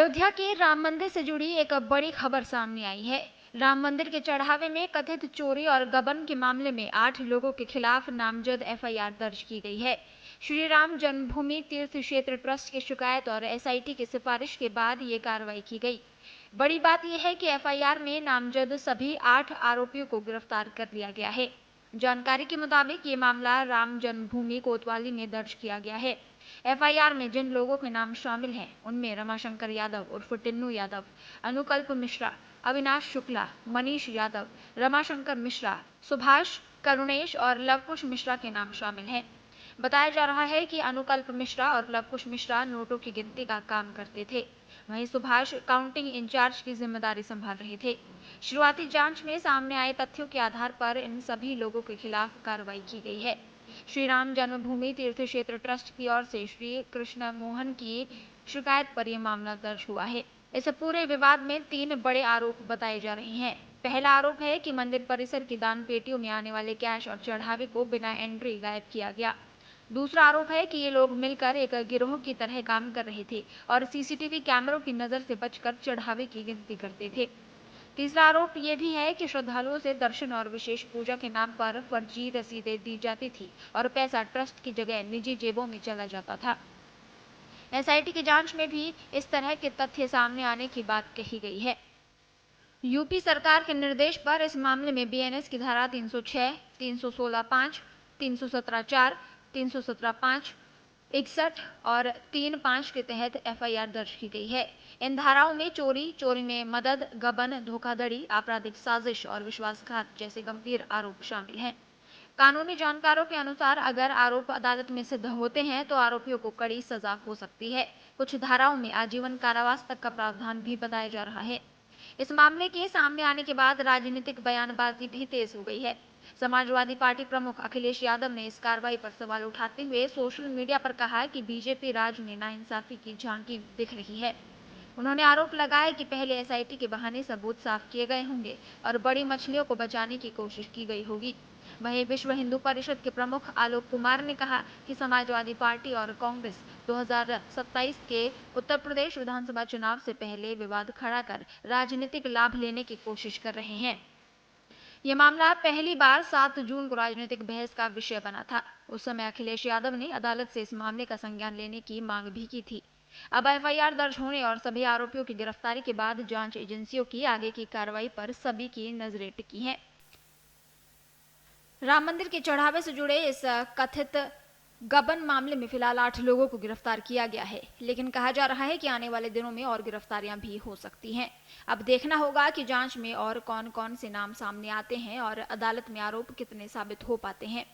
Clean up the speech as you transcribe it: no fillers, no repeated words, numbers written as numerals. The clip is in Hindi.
अयोध्या के राम मंदिर से जुड़ी एक बड़ी खबर सामने आई है। राम मंदिर के चढ़ावे में कथित चोरी और गबन के मामले में 8 लोगों के खिलाफ नामजद एफआईआर दर्ज की गई है। श्री राम जन्मभूमि तीर्थ क्षेत्र ट्रस्ट की शिकायत और एसआईटी की सिफारिश के बाद ये कार्रवाई की गई। बड़ी बात यह है कि एफआईआर में नामजद सभी 8 आरोपियों को गिरफ्तार कर लिया गया है। जानकारी के मुताबिक ये मामला राम जन्मभूमि कोतवाली में दर्ज किया गया है। एफआईआर में जिन लोगों के नाम शामिल हैं उनमें रमाशंकर यादव उर्फ टिन्नू यादव, अनुकल्प मिश्रा, अविनाश शुक्ला, मनीष यादव, रमाशंकर मिश्रा, सुभाष, करुणेश और लवकुश मिश्रा के नाम शामिल हैं। बताया जा रहा है कि अनुकल्प मिश्रा और लवकुश मिश्रा नोटों की गिनती का काम करते थे, वहीं सुभाष काउंटिंग इंचार्ज की जिम्मेदारी संभाल रहे थे। शुरुआती जांच में सामने आए तथ्यों के आधार पर इन सभी लोगों के खिलाफ कार्रवाई की गई है। श्री राम जन्मभूमि तीर्थ क्षेत्र ट्रस्ट की ओर से श्री कृष्ण मोहन की शिकायत पर यह मामला दर्ज हुआ है। इस पूरे विवाद में 3 बड़े आरोप बताए जा रहे हैं। पहला आरोप है कि मंदिर परिसर की दान पेटियों में आने वाले कैश और चढ़ावे को बिना एंट्री गायब किया गया। दूसरा आरोप है कि ये लोग मिलकर एक गिरोह की तरह काम कर रहे थे और सीसीटीवी कैमरों की नजर से बचकर चढ़ावे की गिनती करते थे। तीसरा आरोप ये भी है कि श्रद्धालुओं से दर्शन और विशेष पूजा के नाम पर फर्जी रसीदें दी जाती थी और पैसा ट्रस्ट की जगह निजी जेबों में चला जाता था। एसआईटी की जांच में भी इस तरह के तथ्य सामने आने की बात कही गई है। यूपी सरकार के निर्देश पर इस मामले में बीएनएस की धारा 306, 316(5), 317(4), 317(5), 61 और 3(5) के तहत एफआईआर दर्ज की गई है। इन धाराओं में चोरी, चोरी में मदद, गबन, धोखाधड़ी, आपराधिक साजिश और विश्वासघात जैसे गंभीर आरोप शामिल हैं। कानूनी जानकारों के अनुसार अगर आरोप अदालत में सिद्ध होते हैं तो आरोपियों को कड़ी सजा हो सकती है। कुछ धाराओं में आजीवन कारावास तक का प्रावधान भी बताया जा रहा है। इस मामले के सामने आने के बाद राजनीतिक बयानबाजी भी तेज हो गई है। समाजवादी पार्टी प्रमुख अखिलेश यादव ने इस कार्रवाई पर सवाल उठाते हुए सोशल मीडिया पर कहा कि बीजेपी राज में नाइंसाफी की झांकी दिख रही है। उन्होंने आरोप लगाया कि पहले एसआईटी के बहाने सबूत साफ किए गए होंगे और बड़ी मछलियों को बचाने की कोशिश की गई होगी। वहीं विश्व हिंदू परिषद के प्रमुख आलोक कुमार ने कहा कि समाजवादी पार्टी और कांग्रेस 2027 के उत्तर प्रदेश विधानसभा चुनाव से पहले विवाद खड़ा कर राजनीतिक लाभ लेने की कोशिश कर रहे हैं। यह मामला पहली बार 7 जून को राजनीतिक बहस का विषय बना था। उस समय अखिलेश यादव ने अदालत से इस मामले का संज्ञान लेने की मांग भी की थी। अब एफआईआर दर्ज होने और सभी आरोपियों की गिरफ्तारी के बाद जांच एजेंसियों की आगे की कार्रवाई पर सभी की नजरें टिकी हैं। राम मंदिर के चढ़ावे से जुड़े इस कथित गबन मामले में फिलहाल 8 लोगों को गिरफ्तार किया गया है, लेकिन कहा जा रहा है कि आने वाले दिनों में और गिरफ्तारियां भी हो सकती हैं। अब देखना होगा कि जांच में और कौन कौन से नाम सामने आते हैं और अदालत में आरोप कितने साबित हो पाते हैं।